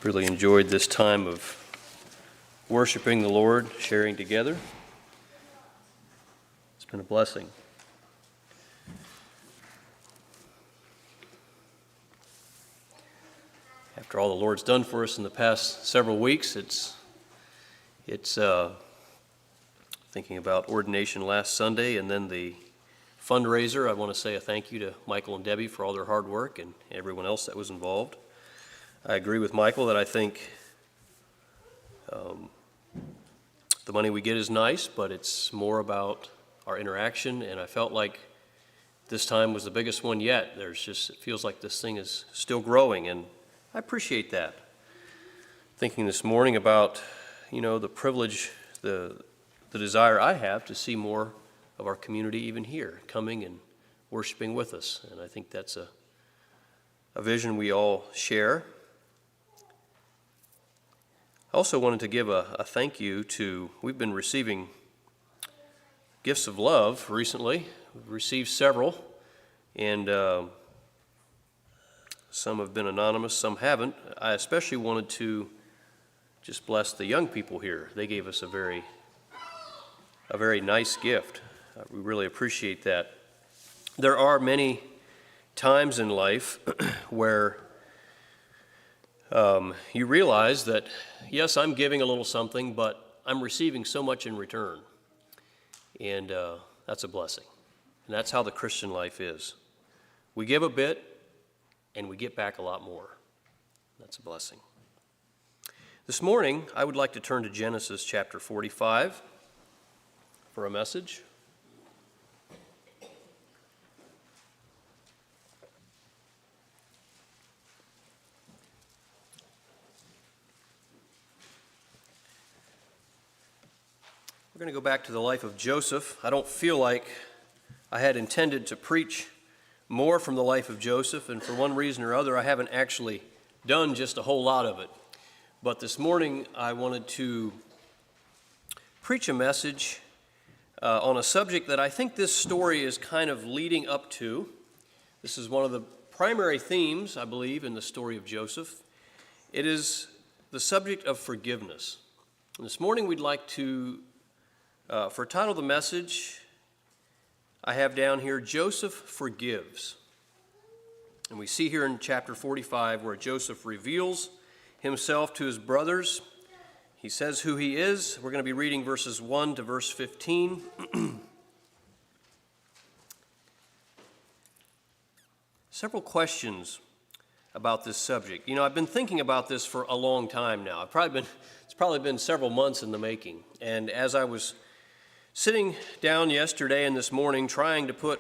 Really enjoyed this time of worshiping the Lord, sharing together. It's been a blessing. After all the Lord's done for us in the past several weeks, it's thinking about ordination last Sunday and then the fundraiser. I want to say a thank you to Michael and Debbie for all their hard work and everyone else that was involved. I agree with Michael that I think the money we get is nice, but it's more about our interaction, and I felt like this time was the biggest one yet. It feels like this thing is still growing, and I appreciate that. Thinking this morning about, the privilege, the desire I have to see more of our community even here, coming and worshiping with us, and I think that's a vision we all share. I also wanted to give a thank you we've been receiving gifts of love recently. We've received several, and some have been anonymous, some haven't. I especially wanted to just bless the young people here. They gave us a very nice gift. We really appreciate that. There are many times in life where you realize that, yes, I'm giving a little something, but I'm receiving so much in return. And that's a blessing. And that's how the Christian life is. We give a bit, and we get back a lot more. That's a blessing. This morning, I would like to turn to Genesis chapter 45 for a message. We're going to go back to the life of Joseph. I don't feel like I had intended to preach more from the life of Joseph, and for one reason or other, I haven't actually done just a whole lot of it. But this morning, I wanted to preach a message on a subject that I think this story is kind of leading up to. This is one of the primary themes, I believe, in the story of Joseph. It is the subject of forgiveness. And this morning, we'd like to for title of the message, I have down here, Joseph Forgives. And we see here in chapter 45 where Joseph reveals himself to his brothers. He says who he is. We're going to be reading verses 1 to verse 15. Several questions about this subject. I've been thinking about this for a long time now. It's probably been several months in the making. And as I was sitting down yesterday and this morning trying to put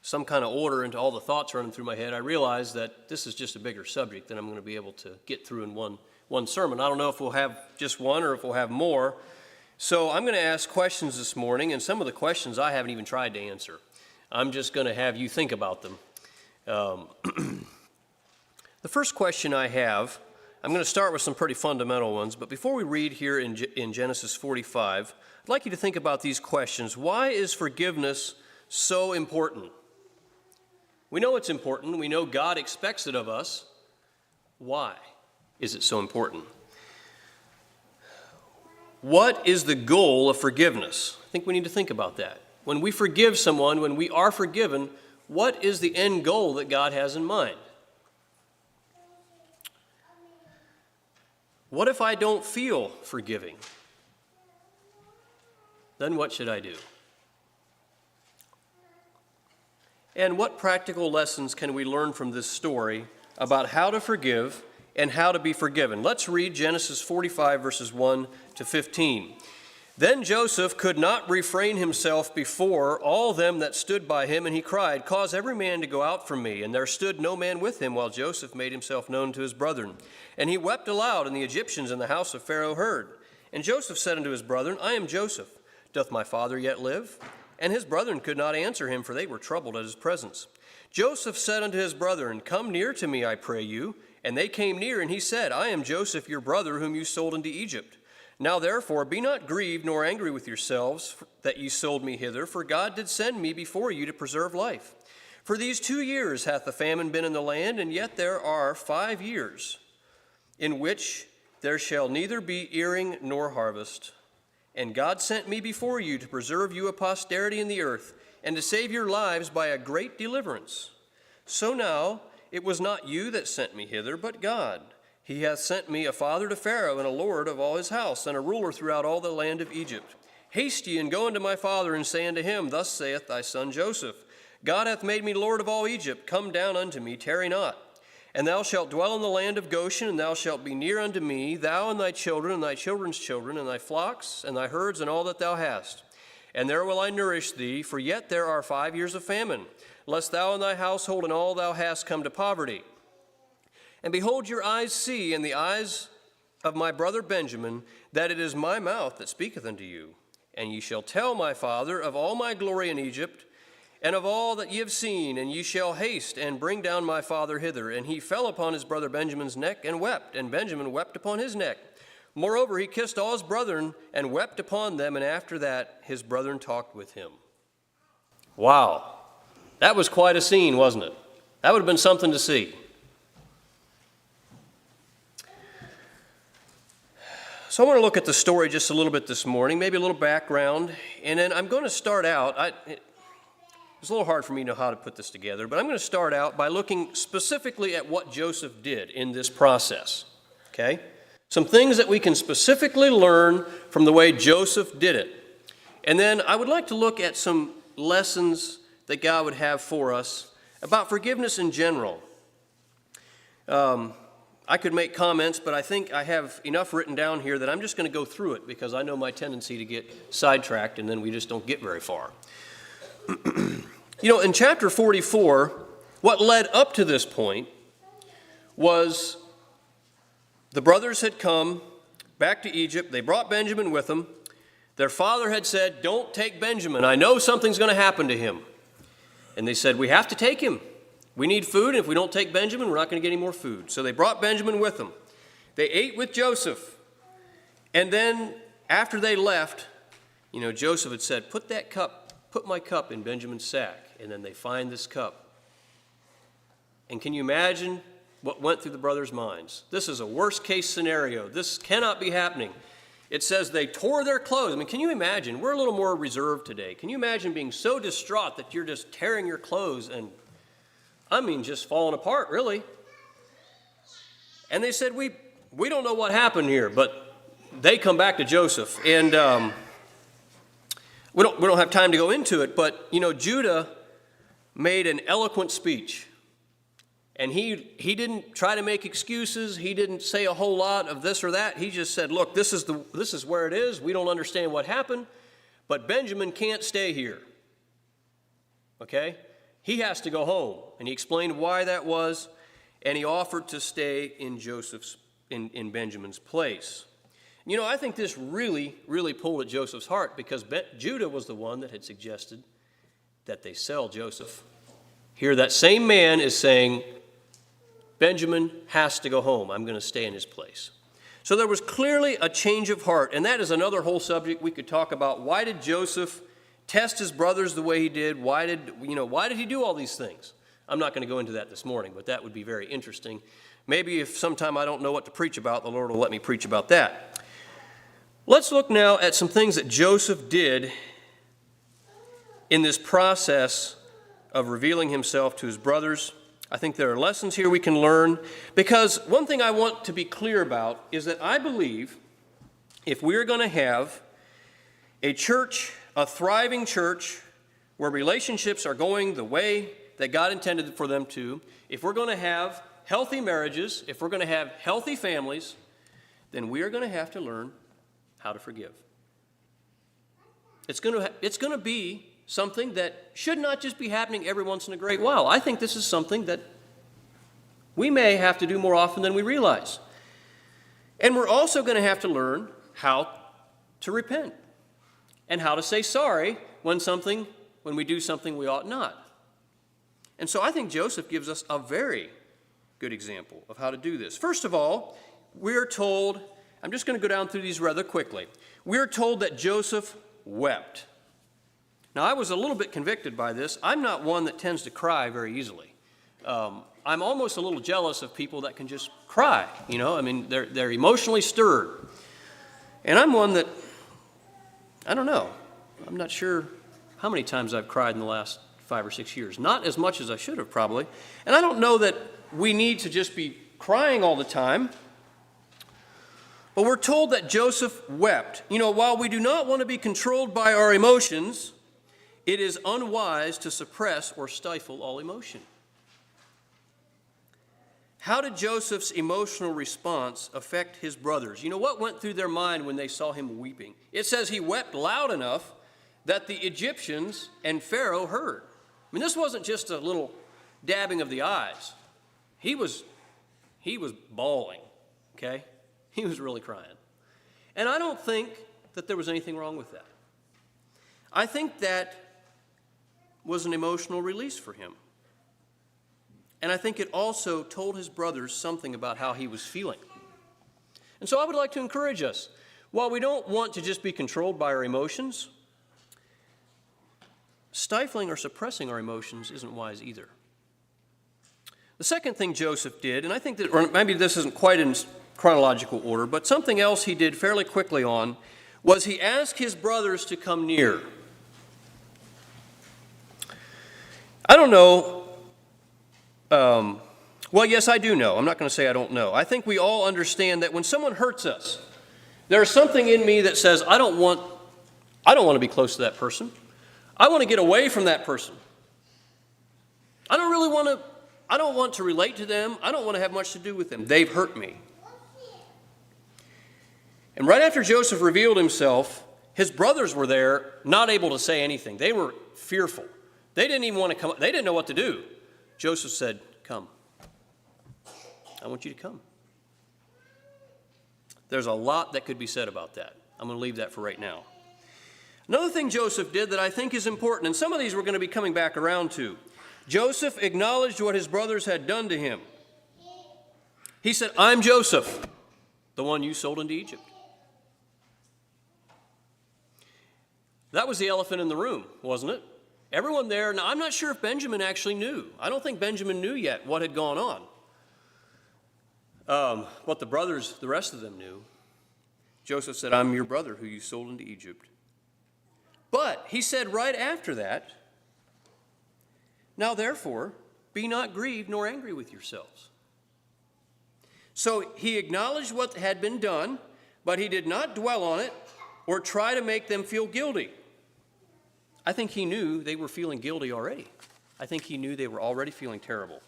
some kind of order into all the thoughts running through my head, I realized that this is just a bigger subject than I'm going to be able to get through in one sermon. I don't know if we'll have just one or if we'll have more. So I'm going to ask questions this morning, and some of the questions I haven't even tried to answer. I'm just going to have you think about them. The first question I have, I'm going to start with some pretty fundamental ones, but before we read here in Genesis 45, I'd like you to think about these questions. Why is forgiveness so important? We know it's important. We know God expects it of us. Why is it so important? What is the goal of forgiveness? I think we need to think about that. When we forgive someone, when we are forgiven, what is the end goal that God has in mind? What if I don't feel forgiving? Then what should I do? And what practical lessons can we learn from this story about how to forgive and how to be forgiven? Let's read Genesis 45, verses 1 to 15. Then Joseph could not refrain himself before all them that stood by him, and he cried, "Cause every man to go out from me." And there stood no man with him, while Joseph made himself known to his brethren. And he wept aloud, and the Egyptians in the house of Pharaoh heard. And Joseph said unto his brethren, "I am Joseph. Doth my father yet live?" And his brethren could not answer him, for they were troubled at his presence. Joseph said unto his brethren, "Come near to me, I pray you." And they came near, and he said, "I am Joseph your brother, whom you sold into Egypt. Now therefore be not grieved nor angry with yourselves that ye sold me hither, for God did send me before you to preserve life. For these 2 years hath the famine been in the land, and yet there are 5 years. in which there shall neither be earing nor harvest. And God sent me before you to preserve you a posterity in the earth, and to save your lives by a great deliverance. So now it was not you that sent me hither, but God. He hath sent me a father to Pharaoh, and a lord of all his house, and a ruler throughout all the land of Egypt. Haste ye, and go unto my father, and say unto him, Thus saith thy son Joseph, God hath made me lord of all Egypt. Come down unto me, tarry not. And thou shalt dwell in the land of Goshen, and thou shalt be near unto me, thou and thy children, and thy children's children, and thy flocks, and thy herds, and all that thou hast. And there will I nourish thee, for yet there are 5 years of famine, lest thou and thy household and all thou hast come to poverty. And behold, your eyes see, and the eyes of my brother Benjamin, that it is my mouth that speaketh unto you. And ye shall tell my father of all my glory in Egypt, and of all that ye have seen, and ye shall haste and bring down my father hither. And he fell upon his brother Benjamin's neck and wept, and Benjamin wept upon his neck. Moreover, he kissed all his brethren and wept upon them, and after that his brethren talked with him. Wow, that was quite a scene, wasn't it? That would have been something to see. So I want to look at the story just a little bit this morning, maybe a little background, and then I'm going to start out. It's a little hard for me to know how to put this together, but I'm going to start out by looking specifically at what Joseph did in this process, okay? Some things that we can specifically learn from the way Joseph did it. And then I would like to look at some lessons that God would have for us about forgiveness in general. I could make comments, but I think I have enough written down here that I'm just going to go through it because I know my tendency to get sidetracked and then we just don't get very far. You know, in chapter 44, what led up to this point was the brothers had come back to Egypt. They brought Benjamin with them. Their father had said, don't take Benjamin. I know something's going to happen to him. And they said, we have to take him. We need food, and if we don't take Benjamin, we're not going to get any more food. So they brought Benjamin with them. They ate with Joseph. And then after they left, you know, Joseph had said, put my cup in Benjamin's sack. And then they find this cup. And can you imagine what went through the brothers' minds? This is a worst case scenario. This cannot be happening. It says they tore their clothes. I mean, can you imagine? We're a little more reserved today. Can you imagine being so distraught that you're just tearing your clothes and, I mean, just falling apart, really? And they said, we don't know what happened here, but they come back to Joseph. And we don't have time to go into it, but, you know, Judah made an eloquent speech. And he didn't try to make excuses. He didn't say a whole lot of this or that. He just said, look, this is where it is. We don't understand what happened, but Benjamin can't stay here. Okay? He has to go home. And he explained why that was, and he offered to stay in Benjamin's place. You know, I think this really, really pulled at Joseph's heart because Judah was the one that had suggested that they sell Joseph. Here, that same man is saying, Benjamin has to go home. I'm going to stay in his place. So there was clearly a change of heart, and that is another whole subject we could talk about. Why did Joseph test his brothers the way he did? Why did he do all these things? I'm not going to go into that this morning, but that would be very interesting. Maybe if sometime I don't know what to preach about, the Lord will let me preach about that. Let's look now at some things that Joseph did in this process of revealing himself to his brothers. I think there are lessons here we can learn, because one thing I want to be clear about is that I believe if we're going to have a church, a thriving church, where relationships are going the way that God intended for them to, if we're going to have healthy marriages, if we're going to have healthy families, then we are going to have to learn how to forgive. It's going to be something that should not just be happening every once in a great while. I think this is something that we may have to do more often than we realize. And we're also going to have to learn how to repent and how to say sorry when we do something we ought not. And so I think Joseph gives us a very good example of how to do this. First of all, we're told, I'm just going to go down through these rather quickly. We're told that Joseph wept. Now, I was a little bit convicted by this. I'm not one that tends to cry very easily. I'm almost a little jealous of people that can just cry, I mean, they're emotionally stirred. And I'm one that, I don't know, I'm not sure how many times I've cried in the last 5 or 6 years. Not as much as I should have, probably. And I don't know that we need to just be crying all the time. But we're told that Joseph wept. While we do not want to be controlled by our emotions, it is unwise to suppress or stifle all emotion. How did Joseph's emotional response affect his brothers? What went through their mind when they saw him weeping? It says he wept loud enough that the Egyptians and Pharaoh heard. I mean, this wasn't just a little dabbing of the eyes. He was bawling, okay? He was really crying. And I don't think that there was anything wrong with that. I think that was an emotional release for him. And I think it also told his brothers something about how he was feeling. And so I would like to encourage us, while we don't want to just be controlled by our emotions, stifling or suppressing our emotions isn't wise either. The second thing Joseph did, and I think that, or maybe this isn't quite in chronological order, but something else he did fairly quickly on, was he asked his brothers to come near. I don't know. Well, yes, I do know. I'm not going to say I don't know. I think we all understand that when someone hurts us, there's something in me that says, I don't want to be close to that person. I want to get away from that person. I don't want to relate to them. I don't want to have much to do with them. They've hurt me. And right after Joseph revealed himself, his brothers were there, not able to say anything. They were fearful. They didn't even want to come. They didn't know what to do. Joseph said, "Come. I want you to come." There's a lot that could be said about that. I'm going to leave that for right now. Another thing Joseph did that I think is important, and some of these we're going to be coming back around to. Joseph acknowledged what his brothers had done to him. He said, "I'm Joseph, the one you sold into Egypt." That was the elephant in the room, wasn't it? Everyone there, now I'm not sure if Benjamin actually knew. I don't think Benjamin knew yet what had gone on. But the brothers, the rest of them knew. Joseph said, "I'm your brother who you sold into Egypt." But he said right after that, "Now therefore, be not grieved nor angry with yourselves." So he acknowledged what had been done, but he did not dwell on it or try to make them feel guilty. I think he knew they were feeling guilty already. I think he knew they were already feeling terrible.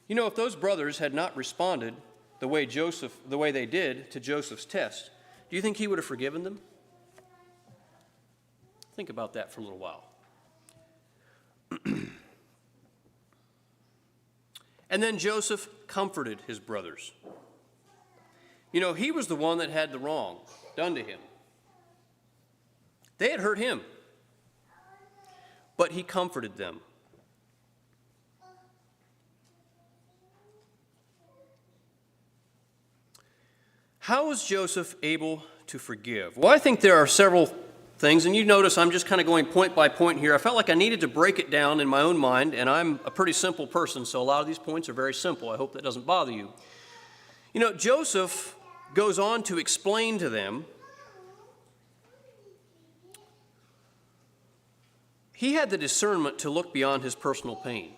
If those brothers had not responded the way they did to Joseph's test, do you think he would have forgiven them? Think about that for a little while. And then Joseph comforted his brothers. He was the one that had the wrong done to him. They had hurt him, but he comforted them. How was Joseph able to forgive? Well, I think there are several things, and you notice I'm just kind of going point by point here. I felt like I needed to break it down in my own mind, and I'm a pretty simple person, so a lot of these points are very simple. I hope that doesn't bother you. Joseph goes on to explain to them he had the discernment to look beyond his personal pain.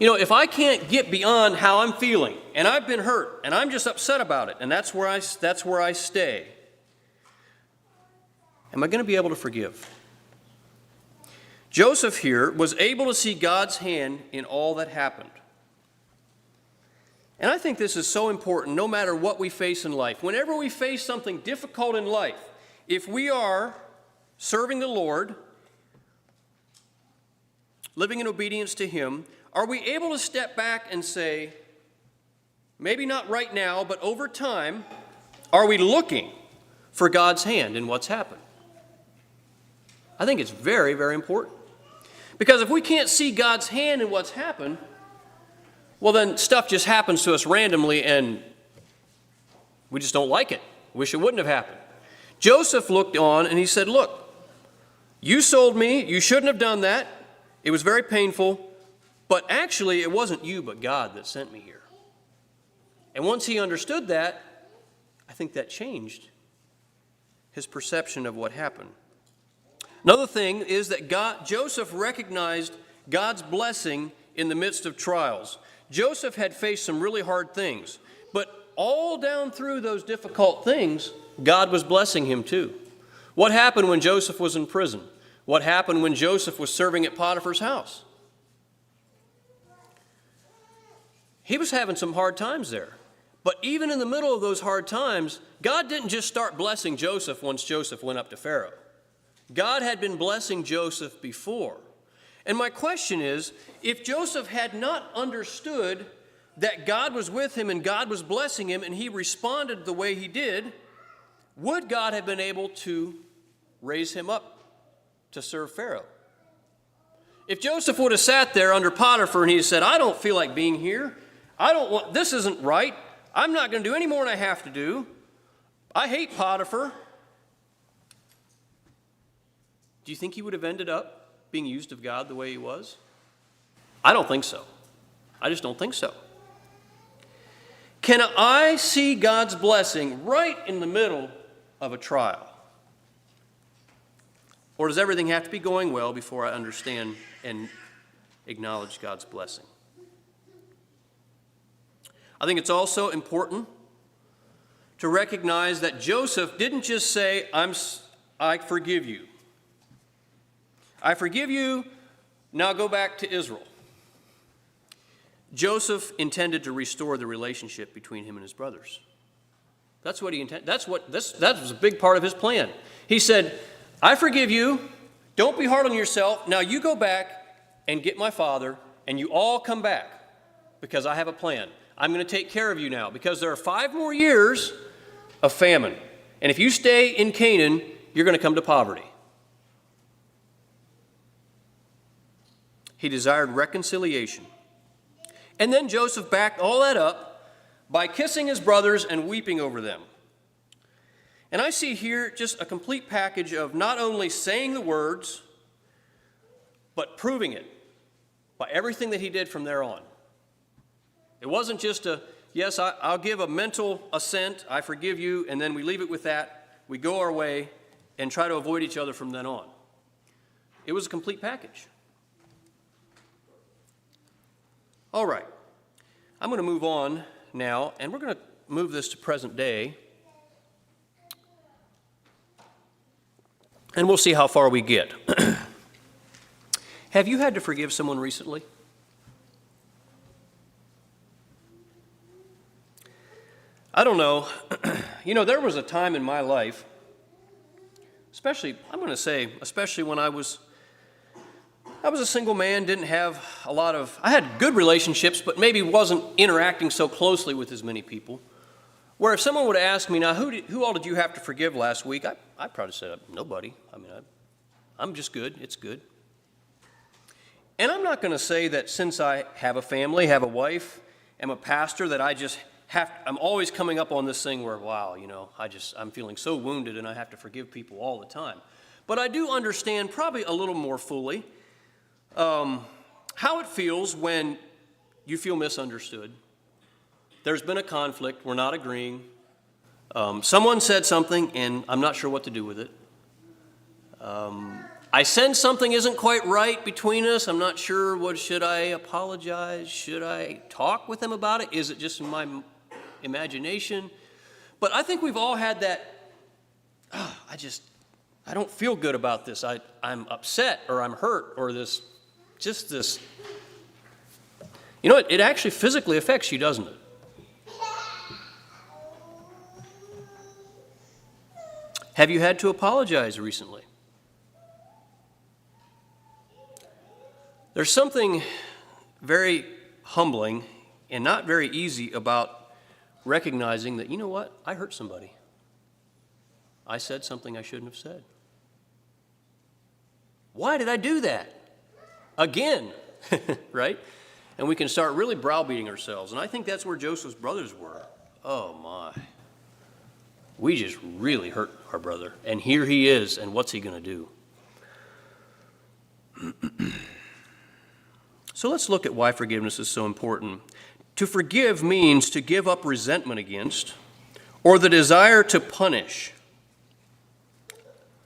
If I can't get beyond how I'm feeling, and I've been hurt, and I'm just upset about it, and that's where I stay, am I going to be able to forgive? Joseph here was able to see God's hand in all that happened. And I think this is so important no matter what we face in life. Whenever we face something difficult in life, if we are serving the Lord, living in obedience to Him, are we able to step back and say, maybe not right now, but over time, are we looking for God's hand in what's happened? I think it's very, very important. Because if we can't see God's hand in what's happened, well, then stuff just happens to us randomly and we just don't like it. Wish it wouldn't have happened. Joseph looked on and he said, "Look, you sold me. You shouldn't have done that. It was very painful, but actually it wasn't you but God that sent me here. And once he understood that, I think that changed his perception of what happened. Another thing is that Joseph recognized God's blessing in the midst of trials. Joseph had faced some really hard things, but all down through those difficult things, God was blessing him too. What happened when Joseph was in prison? What happened when Joseph was serving at Potiphar's house? He was having some hard times there. But even in the middle of those hard times, God didn't just start blessing Joseph once Joseph went up to Pharaoh. God had been blessing Joseph before. And my question is, if Joseph had not understood that God was with him and God was blessing him and he responded the way he did, would God have been able to raise him up to serve Pharaoh? If Joseph would have sat there under Potiphar and he said, I don't feel like being here. This isn't right. I'm not going to do any more than I have to do. I hate Potiphar. Do you think he would have ended up being used of God the way he was? I don't think so. I just don't think so. Can I see God's blessing right in the middle of a trial? Or does everything have to be going well before I understand and acknowledge God's blessing? I think it's also important to recognize that Joseph didn't just say, I forgive you. I forgive you, now go back to Israel. Joseph intended to restore the relationship between him and his brothers. That's what he intended. That was a big part of his plan. He said, I forgive you, don't be hard on yourself, now you go back and get my father, and you all come back, because I have a plan. I'm going to take care of you now, because there are 5 more years of famine. And if you stay in Canaan, you're going to come to poverty. He desired reconciliation. And then Joseph backed all that up by kissing his brothers and weeping over them. And I see here just a complete package of not only saying the words, but proving it by everything that he did from there on. It wasn't just yes, I'll give a mental assent, I forgive you, and then we leave it with that. We go our way and try to avoid each other from then on. It was a complete package. All right, I'm going to move on now, and we're going to move this to present day. And we'll see how far we get. Have you had to forgive someone recently? I don't know. There was a time in my life, especially when I was a single man, didn't have I had good relationships, but maybe wasn't interacting so closely with as many people, where if someone would ask me, now, who all did you have to forgive last week? I'd probably say, nobody. I'm just good. It's good. And I'm not going to say that since I have a family, have a wife, am a pastor, that I'm always coming up on this thing where, wow, I'm feeling so wounded and I have to forgive people all the time. But I do understand probably a little more fully how it feels when you feel misunderstood. There's been a conflict, we're not agreeing. Someone said something and I'm not sure what to do with it. I sense something isn't quite right between us. I'm not sure, should I apologize? Should I talk with them about it? Is it just in my imagination? But I think we've all had that, I don't feel good about this. I'm upset or I'm hurt or this. It actually physically affects you, doesn't it? Have you had to apologize recently? There's something very humbling and not very easy about recognizing that, I hurt somebody. I said something I shouldn't have said. Why did I do that? Again, right? And we can start really browbeating ourselves. And I think that's where Joseph's brothers were. Oh my. We just really hurt our brother. And here he is, and what's he going to do? So let's look at why forgiveness is so important. To forgive means to give up resentment against or the desire to punish.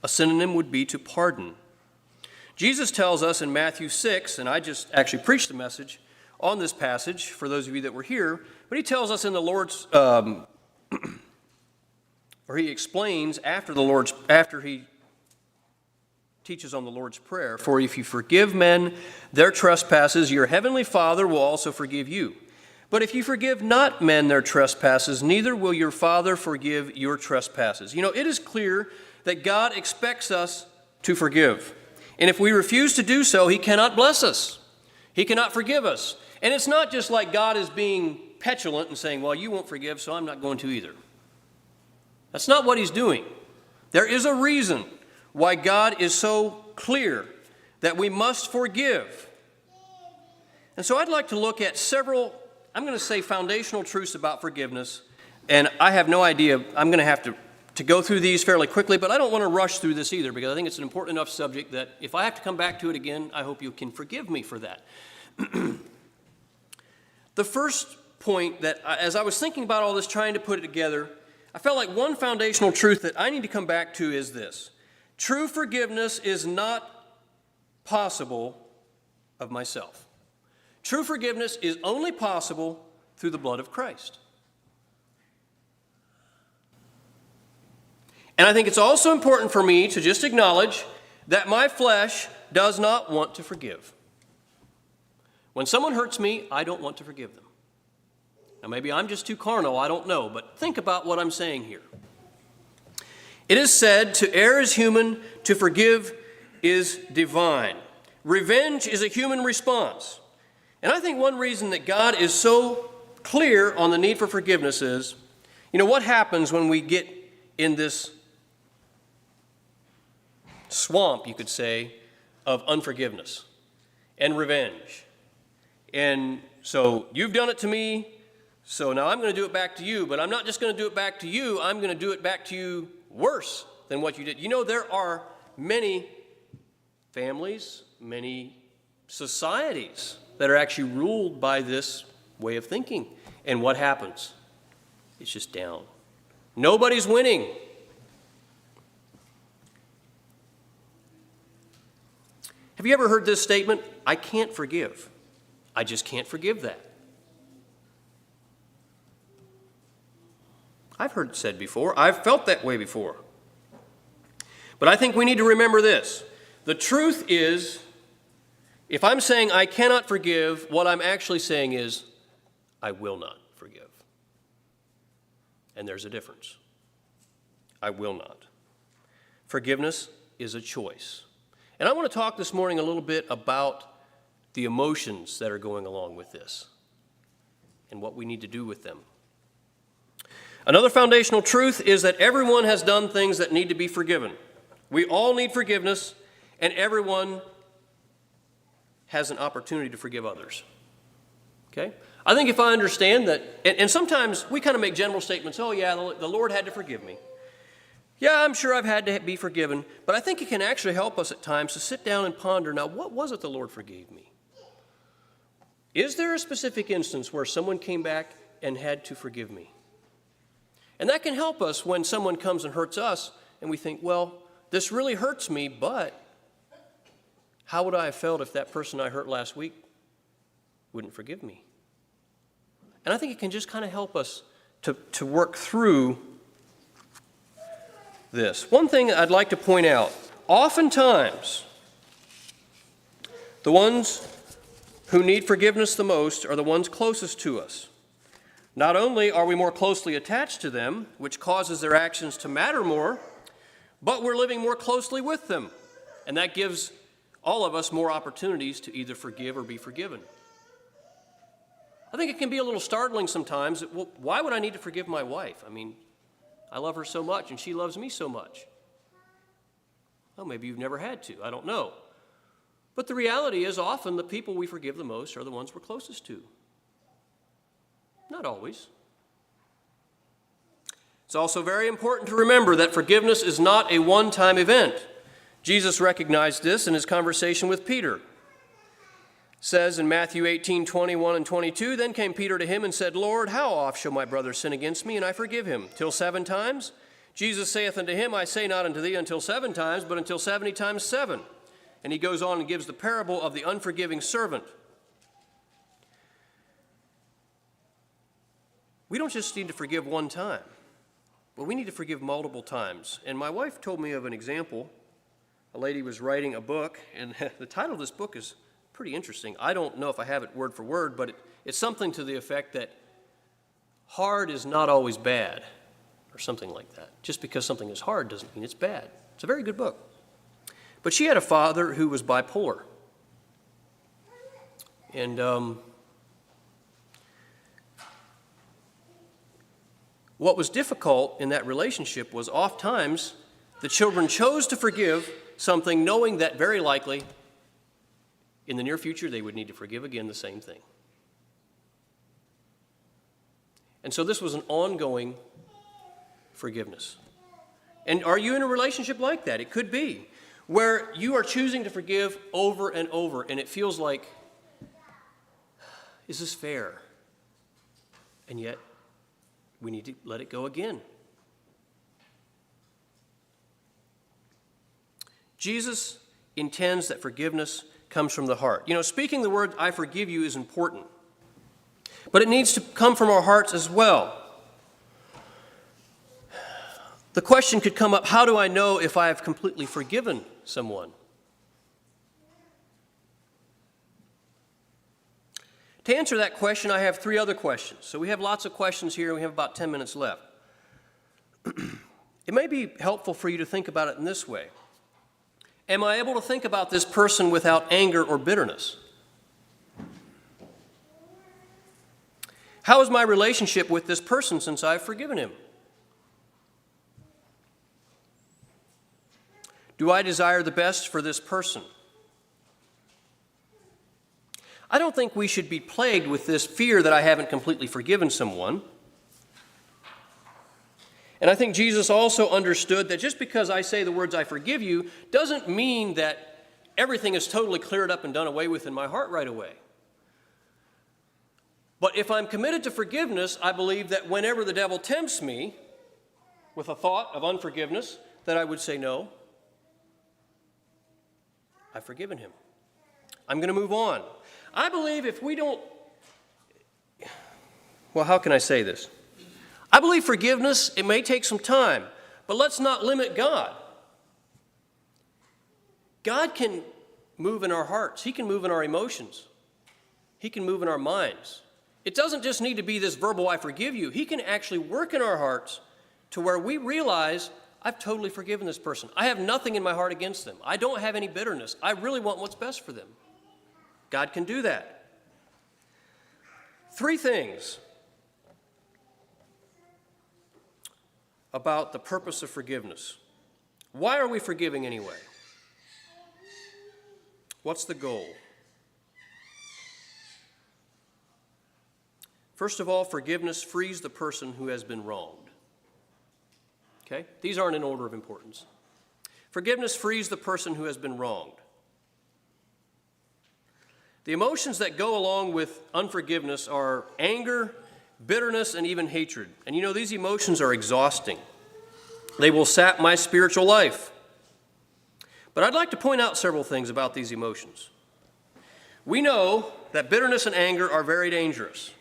A synonym would be to pardon. Jesus tells us in Matthew 6, and I just actually preached a message on this passage for those of you that were here, but he tells us in the Lord's, or he explains after he teaches on the Lord's Prayer, for if you forgive men their trespasses, your heavenly Father will also forgive you. But if you forgive not men their trespasses, neither will your Father forgive your trespasses. You know, it is clear that God expects us to forgive. And if we refuse to do so, he cannot bless us. He cannot forgive us. And it's not just like God is being petulant and saying, well, you won't forgive, so I'm not going to either. That's not what he's doing. There is a reason why God is so clear that we must forgive. And so I'd like to look at several, I'm going to say, foundational truths about forgiveness. And I have no idea, I'm going to have to go through these fairly quickly, but I don't want to rush through this either because I think it's an important enough subject that if I have to come back to it again, I hope you can forgive me for that. The first point that, as I was thinking about all this, trying to put it together, I felt like one foundational truth that I need to come back to is this. True forgiveness is not possible of myself. True forgiveness is only possible through the blood of Christ. And I think it's also important for me to just acknowledge that my flesh does not want to forgive. When someone hurts me, I don't want to forgive them. Now, maybe I'm just too carnal, I don't know, but think about what I'm saying here. It is said, to err is human, to forgive is divine. Revenge is a human response. And I think one reason that God is so clear on the need for forgiveness is, you know, what happens when we get in this swamp, you could say, of unforgiveness and revenge. And so you've done it to me, so now I'm going to do it back to you, but I'm not just going to do it back to you, I'm going to do it back to you worse than what you did. You know, there are many families, many societies that are actually ruled by this way of thinking. And what happens? It's just down. Nobody's winning. Have you ever heard this statement? I can't forgive. I just can't forgive that. I've heard it said before. I've felt that way before. But I think we need to remember this. The truth is, if I'm saying I cannot forgive, what I'm actually saying is I will not forgive. And there's a difference. I will not. Forgiveness is a choice. And I want to talk this morning a little bit about the emotions that are going along with this and what we need to do with them. Another foundational truth is that everyone has done things that need to be forgiven. We all need forgiveness, and everyone has an opportunity to forgive others. Okay? I think if I understand that, and sometimes we kind of make general statements, oh yeah, the Lord had to forgive me. Yeah, I'm sure I've had to be forgiven, but I think it can actually help us at times to sit down and ponder, now what was it the Lord forgave me? Is there a specific instance where someone came back and had to forgive me? And that can help us when someone comes and hurts us and we think, well, this really hurts me, but how would I have felt if that person I hurt last week wouldn't forgive me? And I think it can just kind of help us to work through this. One thing I'd like to point out, oftentimes, the ones who need forgiveness the most are the ones closest to us. Not only are we more closely attached to them, which causes their actions to matter more, but we're living more closely with them. And that gives all of us more opportunities to either forgive or be forgiven. I think it can be a little startling sometimes. Well, why would I need to forgive my wife? I mean, I love her so much and she loves me so much. Well, maybe you've never had to. I don't know. But the reality is often the people we forgive the most are the ones we're closest to. Not always. It's also very important to remember that forgiveness is not a one-time event. Jesus recognized this in his conversation with Peter. says in Matthew 18:21 and 22, then came Peter to him and said, Lord, how oft shall my brother sin against me, and I forgive him? Till 7 times? Jesus saith unto him, I say not unto thee until 7 times, but until 70 times 7. And he goes on and gives the parable of the unforgiving servant. We don't just need to forgive one time, but we need to forgive multiple times. And my wife told me of an example. A lady was writing a book, and the title of this book is pretty interesting. I don't know if I have it word for word, but it's something to the effect that hard is not always bad, or something like that. Just because something is hard doesn't mean it's bad. It's a very good book. But she had a father who was bipolar. And what was difficult in that relationship was oftentimes the children chose to forgive something knowing that very likely in the near future they would need to forgive again the same thing. And so this was an ongoing forgiveness. And are you in a relationship like that? It could be, where you are choosing to forgive over and over, and it feels like, is this fair? And yet, we need to let it go again. Jesus intends that forgiveness comes from the heart. You know, speaking the word, I forgive you, is important. But it needs to come from our hearts as well. The question could come up, how do I know if I have completely forgiven someone? To answer that question, I have 3 other questions. So we have lots of questions here, and we have about 10 minutes left. It may be helpful for you to think about it in this way. Am I able to think about this person without anger or bitterness? How is my relationship with this person since I've forgiven him? Do I desire the best for this person? I don't think we should be plagued with this fear that I haven't completely forgiven someone. And I think Jesus also understood that just because I say the words, I forgive you, doesn't mean that everything is totally cleared up and done away with in my heart right away. But if I'm committed to forgiveness, I believe that whenever the devil tempts me with a thought of unforgiveness, that I would say, no, I've forgiven him. I'm going to move on. I believe if we don't, well, how can I say this? I believe forgiveness, it may take some time, but let's not limit God. God can move in our hearts. He can move in our emotions. He can move in our minds. It doesn't just need to be this verbal, I forgive you. He can actually work in our hearts to where we realize, I've totally forgiven this person. I have nothing in my heart against them. I don't have any bitterness. I really want what's best for them. God can do that. 3 things about the purpose of forgiveness. Why are we forgiving anyway? What's the goal? First of all, forgiveness frees the person who has been wronged. Okay? These aren't in order of importance. Forgiveness frees the person who has been wronged. The emotions that go along with unforgiveness are anger, bitterness, and even hatred. And you know, these emotions are exhausting. They will sap my spiritual life. But I'd like to point out several things about these emotions. We know that bitterness and anger are very dangerous,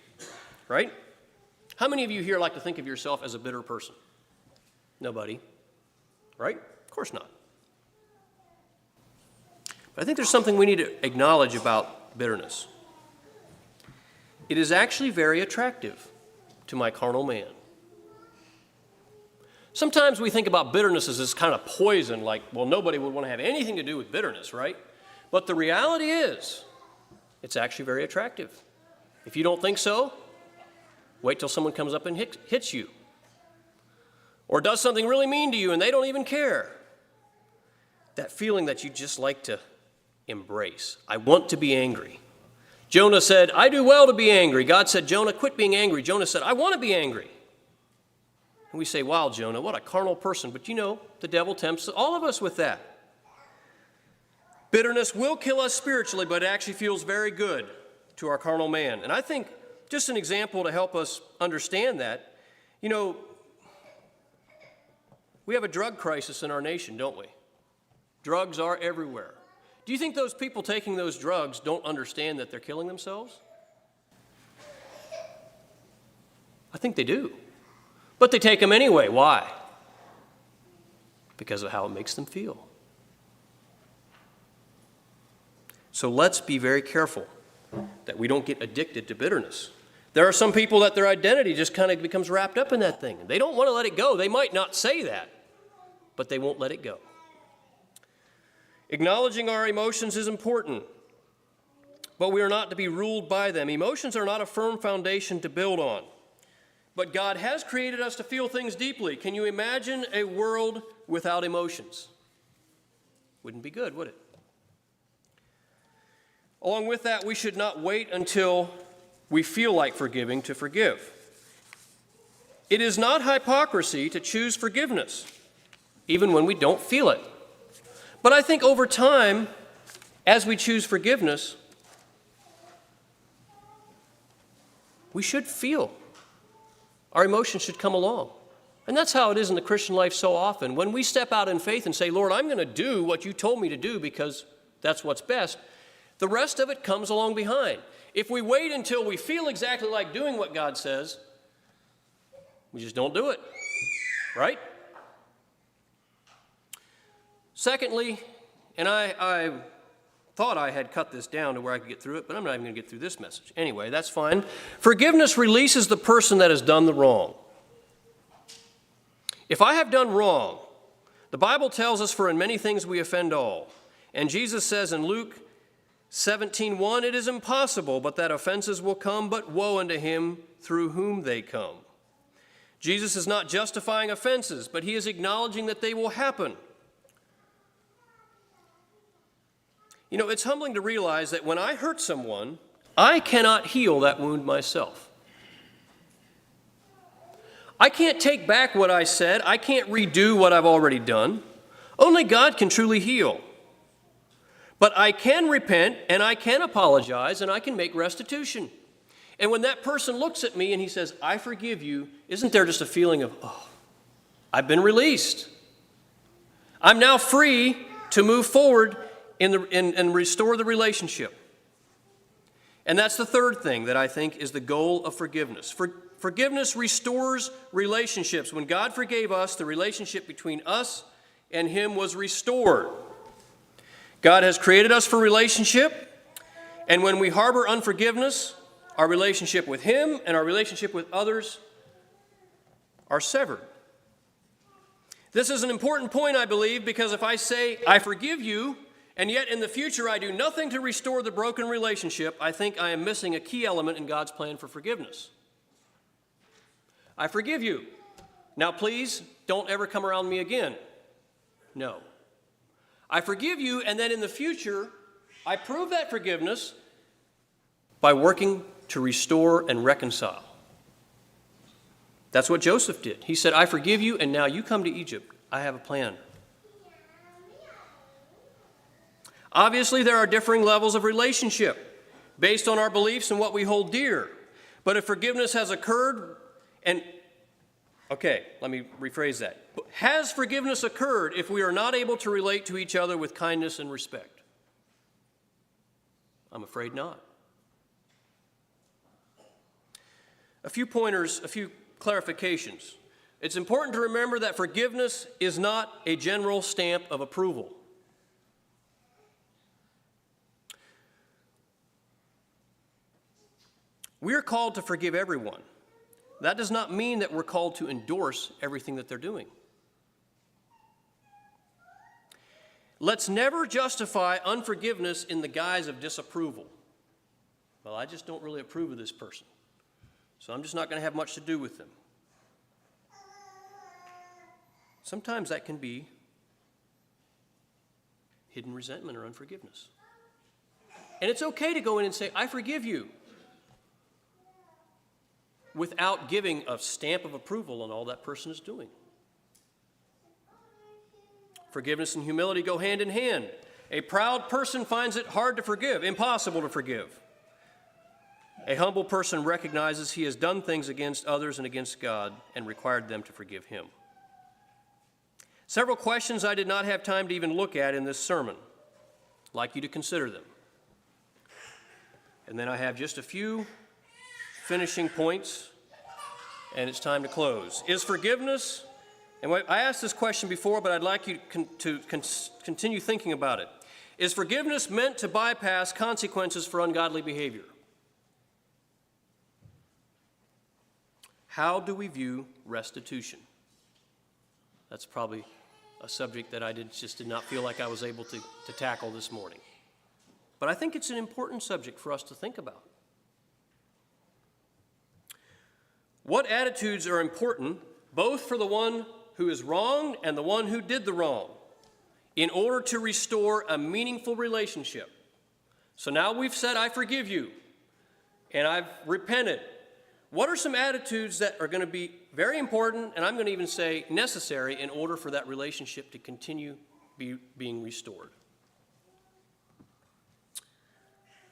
right? How many of you here like to think of yourself as a bitter person? Nobody, right? Of course not. But I think there's something we need to acknowledge about bitterness. It is actually very attractive to my carnal man. Sometimes we think about bitterness as this kind of poison, like, well, nobody would want to have anything to do with bitterness, right? But the reality is, it's actually very attractive. If you don't think so, wait till someone comes up and hits you. Or does something really mean to you and they don't even care. That feeling that you just like to embrace. I want to be angry. Jonah said, I do well to be angry. God said, Jonah, quit being angry. Jonah said, I want to be angry. And we say, wow, Jonah, what a carnal person. But you know, the devil tempts all of us with that. Bitterness will kill us spiritually, but it actually feels very good to our carnal man. And I think just an example to help us understand that, we have a drug crisis in our nation, don't we? Drugs are everywhere. Do you think those people taking those drugs don't understand that they're killing themselves? I think they do. But they take them anyway. Why? Because of how it makes them feel. So let's be very careful that we don't get addicted to bitterness. There are some people that their identity just kind of becomes wrapped up in that thing. They don't want to let it go. They might not say that, but they won't let it go. Acknowledging our emotions is important, but we are not to be ruled by them. Emotions are not a firm foundation to build on. But God has created us to feel things deeply. Can you imagine a world without emotions? Wouldn't be good, would it? Along with that, we should not wait until we feel like forgiving to forgive. It is not hypocrisy to choose forgiveness, even when we don't feel it. But I think over time, as we choose forgiveness, we should feel. Our emotions should come along. And that's how it is in the Christian life so often. When we step out in faith and say, Lord, I'm going to do what you told me to do because that's what's best, the rest of it comes along behind. If we wait until we feel exactly like doing what God says, we just don't do it, right? Secondly, and I thought I had cut this down to where I could get through it, but I'm not even going to get through this message. Anyway, that's fine. Forgiveness releases the person that has done the wrong. If I have done wrong, the Bible tells us, for in many things we offend all. And Jesus says in Luke 17:1, it is impossible but that offenses will come, but woe unto him through whom they come. Jesus is not justifying offenses, but he is acknowledging that they will happen. It's humbling to realize that when I hurt someone, I cannot heal that wound myself. I can't take back what I said. I can't redo what I've already done. Only God can truly heal. But I can repent, and I can apologize, and I can make restitution. And when that person looks at me and he says, I forgive you, isn't there just a feeling of, oh, I've been released. I'm now free to move forward and restore the relationship. And that's the third thing that I think is the goal of forgiveness. Forgiveness restores relationships. When God forgave us, the relationship between us and him was restored. God has created us for relationship, and when we harbor unforgiveness, our relationship with him and our relationship with others are severed. This is an important point, I believe, because if I say, I forgive you, and yet in the future I do nothing to restore the broken relationship, I think I am missing a key element in God's plan for forgiveness. I forgive you. Now please, don't ever come around me again. No. I forgive you, and then in the future, I prove that forgiveness by working to restore and reconcile. That's what Joseph did. He said, I forgive you, and now you come to Egypt. I have a plan. Obviously, there are differing levels of relationship based on our beliefs and what we hold dear. But if forgiveness has occurred, let me rephrase that. Has forgiveness occurred if we are not able to relate to each other with kindness and respect? I'm afraid not. A few pointers, a few clarifications. It's important to remember that forgiveness is not a general stamp of approval. We are called to forgive everyone. That does not mean that we're called to endorse everything that they're doing. Let's never justify unforgiveness in the guise of disapproval. Well, I just don't really approve of this person, so I'm just not going to have much to do with them. Sometimes that can be hidden resentment or unforgiveness. And it's okay to go in and say, I forgive you, without giving a stamp of approval on all that person is doing. Forgiveness and humility go hand in hand. A proud person finds it hard to forgive, impossible to forgive. A humble person recognizes he has done things against others and against God and required them to forgive him. Several questions I did not have time to even look at in this sermon. I'd like you to consider them. And then I have just a few finishing points, and it's time to close. Is forgiveness, and I asked this question before, but I'd like you to continue thinking about it. Is forgiveness meant to bypass consequences for ungodly behavior? How do we view restitution? That's probably a subject that I just did not feel like I was able to tackle this morning. But I think it's an important subject for us to think about. What attitudes are important, both for the one who is wronged and the one who did the wrong, in order to restore a meaningful relationship? So now we've said, I forgive you, and I've repented. What are some attitudes that are going to be very important, and I'm going to even say necessary, in order for that relationship to continue being restored?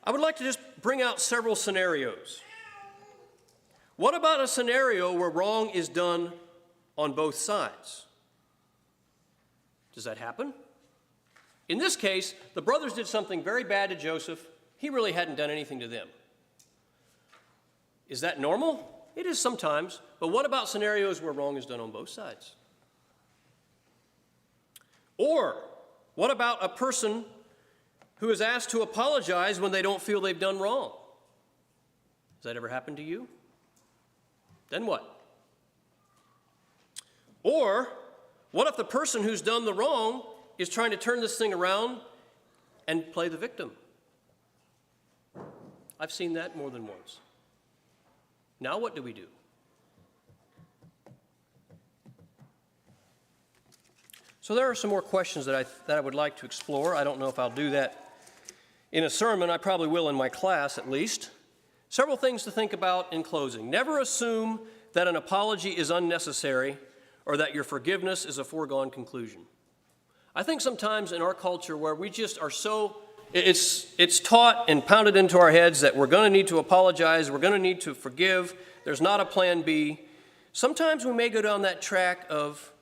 I would like to just bring out several scenarios. What about a scenario where wrong is done on both sides? Does that happen? In this case, the brothers did something very bad to Joseph. He really hadn't done anything to them. Is that normal? It is sometimes, but what about scenarios where wrong is done on both sides? Or what about a person who is asked to apologize when they don't feel they've done wrong? Has that ever happened to you? Then what? Or what if the person who's done the wrong is trying to turn this thing around and play the victim? I've seen that more than once. Now what do we do? So there are some more questions that I would like to explore. I don't know if I'll do that in a sermon. I probably will in my class at least. Several things to think about in closing. Never assume that an apology is unnecessary or that your forgiveness is a foregone conclusion. I think sometimes in our culture where we just are so, it's taught and pounded into our heads that we're going to need to apologize, we're going to need to forgive, there's not a plan B. Sometimes we may go down that track of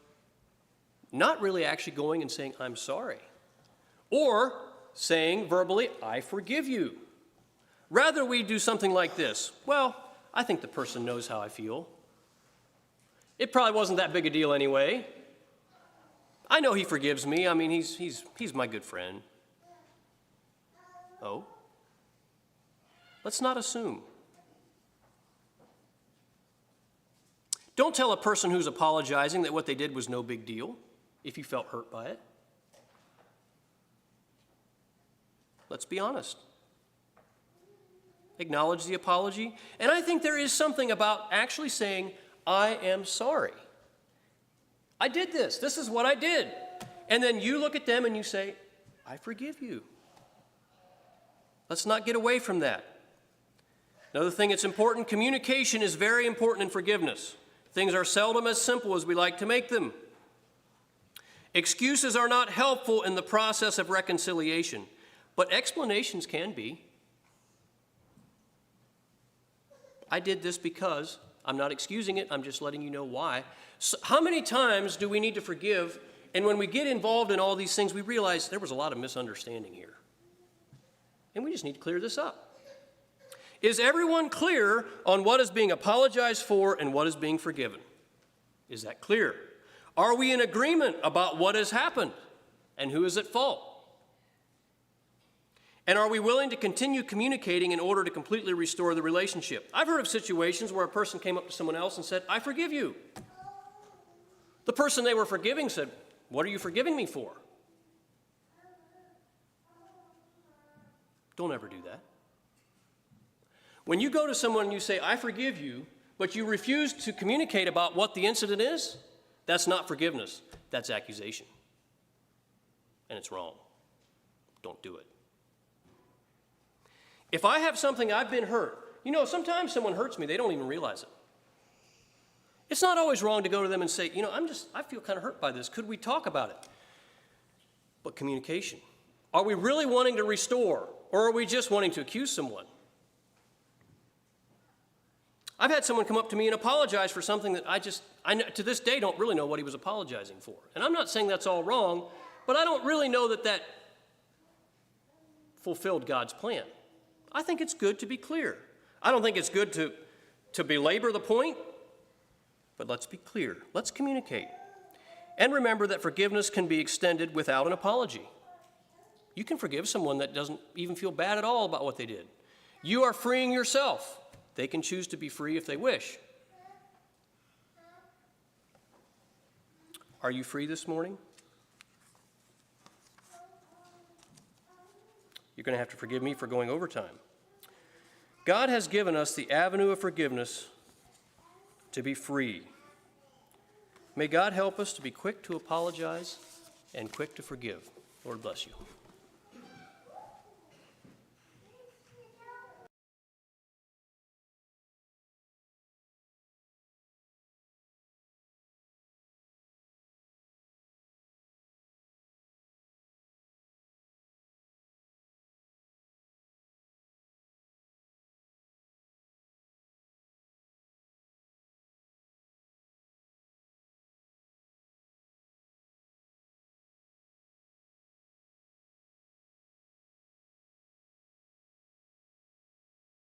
not really actually going and saying, I'm sorry, or saying verbally, I forgive you. Rather, we do something like this. Well, I think the person knows how I feel. It probably wasn't that big a deal anyway. I know he forgives me. I mean, he's my good friend. Oh? Let's not assume. Don't tell a person who's apologizing that what they did was no big deal if you felt hurt by it. Let's be honest. Acknowledge the apology. And I think there is something about actually saying, I am sorry. I did this. This is what I did. And then you look at them and you say, I forgive you. Let's not get away from that. Another thing that's important, communication is very important in forgiveness. Things are seldom as simple as we like to make them. Excuses are not helpful in the process of reconciliation, but explanations can be. I did this because, I'm not excusing it, I'm just letting you know why. So how many times do we need to forgive? And when we get involved in all these things, we realize there was a lot of misunderstanding here. And we just need to clear this up. Is everyone clear on what is being apologized for and what is being forgiven? Is that clear? Are we in agreement about what has happened and who is at fault? And are we willing to continue communicating in order to completely restore the relationship? I've heard of situations where a person came up to someone else and said, I forgive you. The person they were forgiving said, what are you forgiving me for? Don't ever do that. When you go to someone and you say, I forgive you, but you refuse to communicate about what the incident is, that's not forgiveness. That's accusation. And it's wrong. Don't do it. If I have something, I've been hurt. You know, sometimes someone hurts me, they don't even realize it. It's not always wrong to go to them and say, I feel kind of hurt by this. Could we talk about it? But communication. Are we really wanting to restore, or are we just wanting to accuse someone? I've had someone come up to me and apologize for something that I to this day don't really know what he was apologizing for. And I'm not saying that's all wrong, but I don't really know that fulfilled God's plan. I think it's good to be clear. I don't think it's good to belabor the point, but let's be clear. Let's communicate. And remember that forgiveness can be extended without an apology. You can forgive someone that doesn't even feel bad at all about what they did. You are freeing yourself. They can choose to be free if they wish. Are you free this morning? You're going to have to forgive me for going over time. God has given us the avenue of forgiveness to be free. May God help us to be quick to apologize and quick to forgive. Lord bless you.